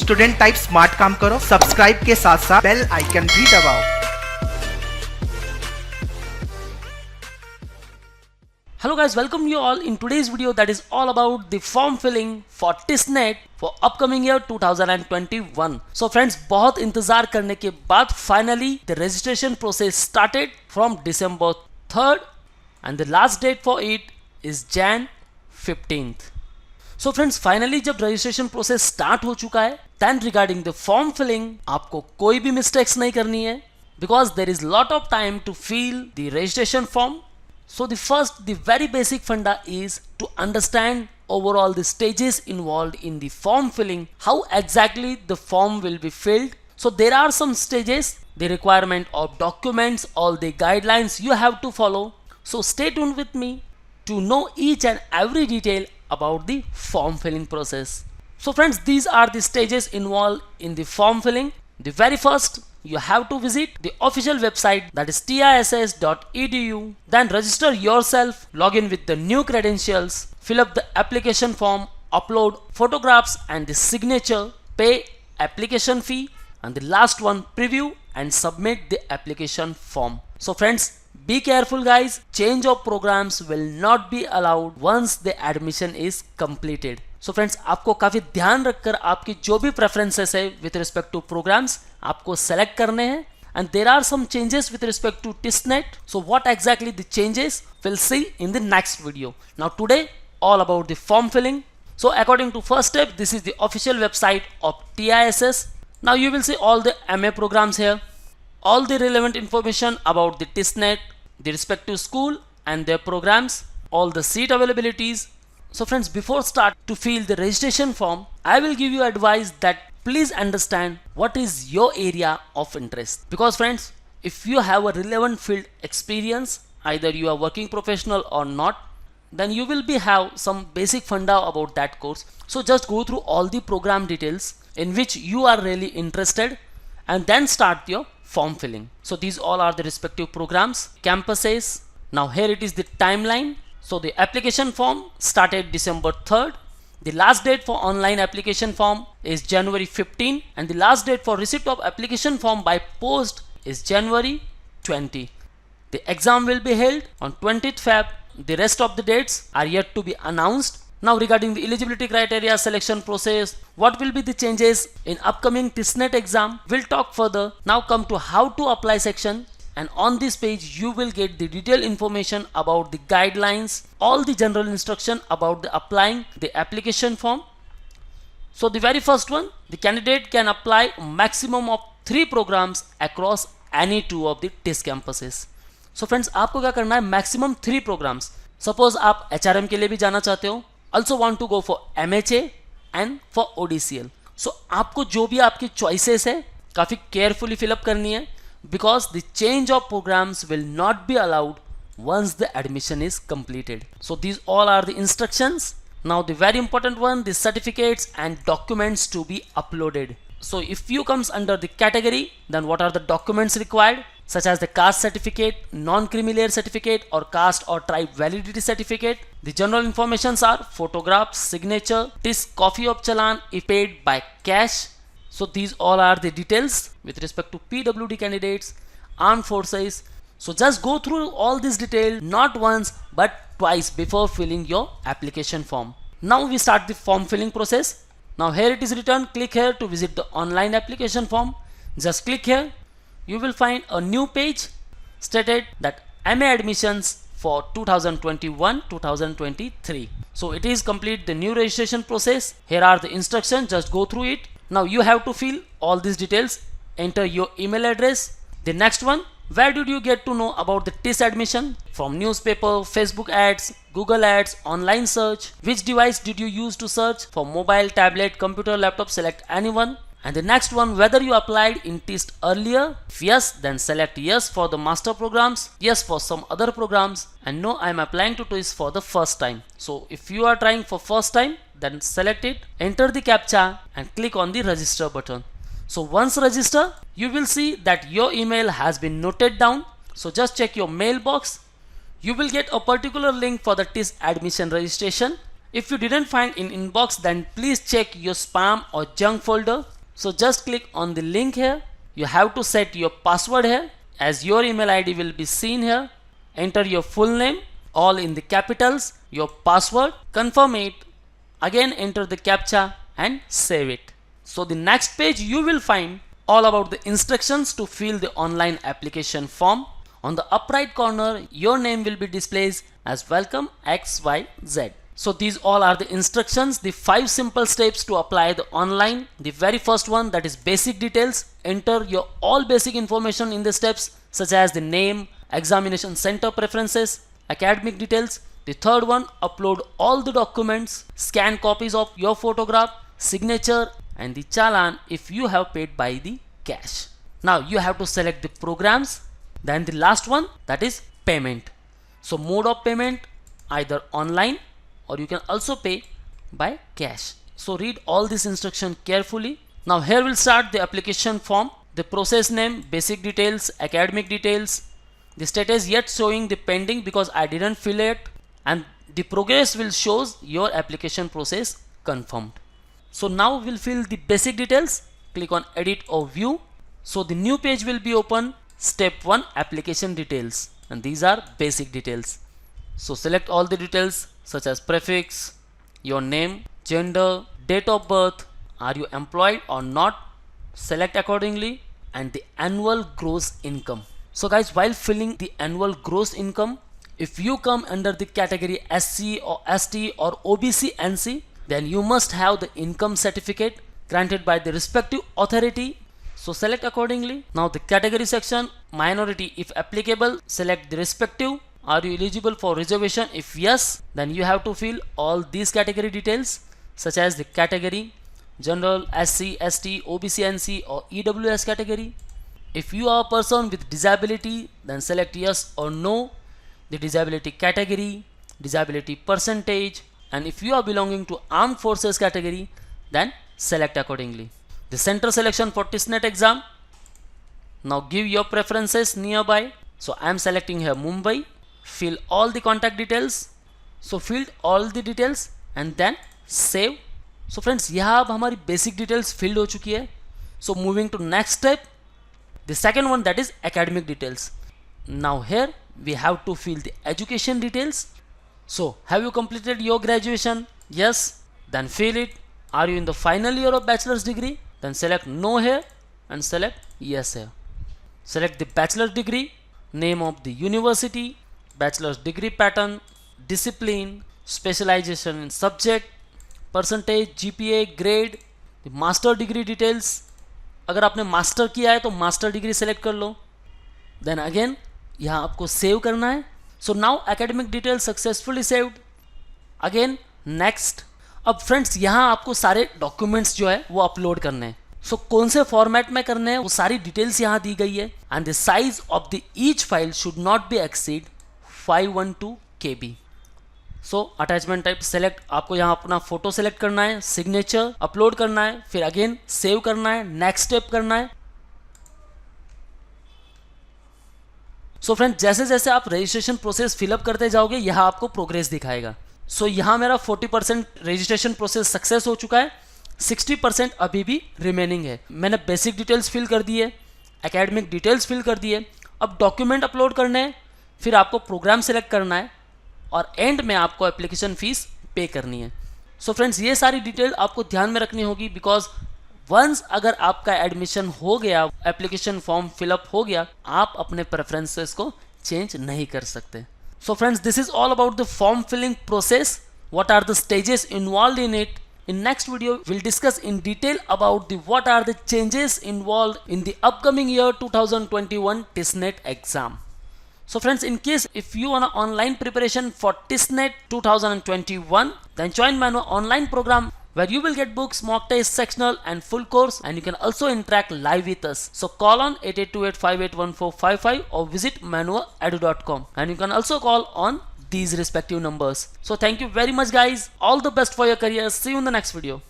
Student type smart काम करो, subscribe के साथ साथ बेल आइकन भी दबाओ। Hello guys, welcome you all in today's video that is all about the form filling for TISNET for upcoming year 2021. So friends, बहुत इंतजार करने के बाद finally the registration process started from December 3rd and the last date for it is Jan 15th. So friends, finally जब registration process start हो चुका है, then regarding the form filling आपको कोई भी mistakes नहीं करनी है because there is lot of time to fill the registration form. So the very basic funda is to understand overall the stages involved in the form filling, how exactly the form will be filled. So there are some stages, the requirement of documents, all the guidelines you have to follow. So stay tuned with me to know each and every detail about the form filling process. So friends, these are the stages involved in the form filling. The very first, you have to visit the official website, that is tiss.edu. Then register yourself, log in with the new credentials, fill up the application form, upload photographs and the signature, pay application fee, and the last one, preview and submit the application form. So friends, be careful guys, change of programs will not be allowed once the admission is completed. So friends, आपको काफी ध्यान रखकर आपकी जो भी preferences है with respect to programs आपको select करने हैं, and there are some changes with respect to TISNET. So what exactly the changes we'll see in the next video. Now today all about the form filling. So according to first step, this is the official website of TISS. Now you will see all the MA programs here, all the relevant information about the TISNET, the respective school and their programs, all the seat availabilities. So friends, before start to fill the registration form, I will give you advice that please understand what is your area of interest. Because friends, if you have a relevant field experience, either you are working professional or not, then you will have some basic funda about that course. So just go through all the program details in which you are really interested and then start your form filling. So these all are the respective programs, campuses. Now here it is the timeline. So the application form started December 3rd. The last date for online application form is January 15 and the last date for receipt of application form by post is January 20. The exam will be held on 20th Feb. The rest of the dates are yet to be announced. Now regarding the eligibility criteria, selection process, what will be the changes in upcoming TISNET exam, we'll talk further. Now come to how to apply section. And on this page you will get the detailed information about the guidelines, all the general instruction about the applying the application form. So the very first one, the candidate can apply a maximum of 3 programs across any 2 of the TIS campuses. So friends, आपको क्या करना है, maximum 3 programs. Suppose आप HRM के लिए भी जाना चाहते हो, also want to go for MHA and for ODCL. So आपको जो भी आपकी choices है काफ़ी carefully fill up करनी है, because the change of programs will not be allowed once the admission is completed. So these all are the instructions. Now the very important one, the certificates and documents to be uploaded. So if you comes under the category, then what are the documents required, such as the caste certificate, non-creamy layer certificate or caste or tribe validity certificate. The general informations are photographs, signature, TIS copy of challan if paid by cash. So these all are the details with respect to PWD candidates, armed forces. So just go through all this detail not once but twice before filling your application form. Now we start the form filling process. Now here it is written, click here to visit the online application form. Just click here. You will find a new page stated that MA admissions for 2021-2023. So it is complete the new registration process. Here are the instructions, just go through it. Now you have to fill all these details, enter your email address. The next one, where did you get to know about the TIS admission? From newspaper, Facebook ads, Google ads, online search. Which device did you use to search? For mobile, tablet, computer, laptop, select anyone. And the next one, whether you applied in TIS earlier. If yes, then select yes for the master programs, yes for some other programs, and no, I am applying to TIS for the first time. So if you are trying for first time, then select it, enter the captcha and click on the register button. So once register, you will see that your email has been noted down. So just check your mailbox. You will get a particular link for the TIS admission registration. If you didn't find in inbox, then please check your spam or junk folder. So just click on the link here. You have to set your password here as your email ID will be seen here. Enter your full name all in the capitals, your password, confirm it, again enter the captcha and save it. So the next page you will find all about the instructions to fill the online application form. On the up right corner your name will be displayed as welcome XYZ. So these all are the instructions, the 5 simple steps to apply the online. The very first one, that is basic details. Enter your all basic information in the steps such as the name, examination center preferences, academic details. The third one, upload all the documents, scan copies of your photograph, signature and the challan if you have paid by the cash. Now you have to select the programs. Then the last one, that is payment. So mode of payment, either online or you can also pay by cash. So read all this instruction carefully. Now here we'll start the application form. The process name, basic details, academic details. The status yet showing the pending because I didn't fill it, and the progress will shows your application process confirmed. So now we'll fill the basic details. Click on edit or view. So the new page will be open. Step 1, application details, and these are basic details. So select all the details such as prefix, your name, gender, date of birth, are you employed or not, select accordingly, and the annual gross income. So guys, while filling the annual gross income, if you come under the category SC or ST or OBC NC, then you must have the income certificate granted by the respective authority. So select accordingly. Now the category section, minority if applicable, select the respective. Are you eligible for reservation? If yes, then you have to fill all these category details such as the category, general, SC, ST, OBC NC or EWS category. If you are a person with disability, then select yes or no, the disability category, disability percentage, and if you are belonging to armed forces category, then select accordingly. The center selection for TISNET exam. Now give your preferences nearby. So I am selecting here Mumbai. Fill all the contact details. So filled all the details and then save. So friends, यहाँ अब हमारी basic details filled हो चुकी है. So moving to next step, the second one, that is academic details. Now here we have to fill the education details. So have you completed your graduation? Yes, then fill it. Are you in the final year of bachelor's degree? Then select no here and select yes here. Select the bachelor's degree, name of the university, bachelor's degree pattern, discipline, specialization in subject, percentage, GPA, grade, the master degree details. अगर आपने master किया है तो master degree select कर लो. Then again यहाँ आपको save करना है. So now academic detail successfully saved. Again next. अब फ्रेंड्स यहाँ आपको सारे डॉक्यूमेंट्स जो है वो अपलोड करने हैं. सो कौन से फॉर्मेट में करने हैं वो सारी डिटेल्स यहाँ दी गई है. And the size of the each file should not be exceed 512 KB. So attachment type select, आपको यहाँ अपना फोटो सेलेक्ट करना है, सिग्नेचर अपलोड करना है, फिर अगेन सेव करना है, नेक्स्ट स्टेप करना है. सो फ्रेंड, जैसे जैसे आप रजिस्ट्रेशन प्रोसेस फिलअप करते जाओगे यहाँ आपको प्रोग्रेस दिखाएगा. सो यहाँ मेरा 40% रजिस्ट्रेशन प्रोसेस सक्सेस हो चुका है, 60% अभी भी रिमेनिंग है. मैंने बेसिक डिटेल्स फिल कर दिए, एकेडमिक डिटेल्स फिल कर दिए. अब डॉक्यूमेंट अपलोड करने हैं, फिर आपको प्रोग्राम सेलेक्ट करना है और एंड में आपको एप्लीकेशन फीस पे करनी है. सो फ्रेंड्स, ये सारी डिटेल आपको ध्यान में रखनी होगी बिकॉज वंस अगर आपका एडमिशन हो गया, एप्लीकेशन फॉर्म फिलअप हो गया, आप अपने प्रेफरेंसेस को चेंज नहीं कर सकते. So friends, this is all about the form filling process. What are the stages involve in it. In next video, we'll discuss in detail about what are the changes involved in the upcoming year 2021 TISNET exam. So friends, in case if you want online preparation for TISNET 2021, then join my online program where you will get books, mock test, sectional and full course, and you can also interact live with us. So call on 8828581455 or visit manuaedu.com, and you can also call on these respective numbers. So thank you very much guys. All the best for your career. See you in the next video.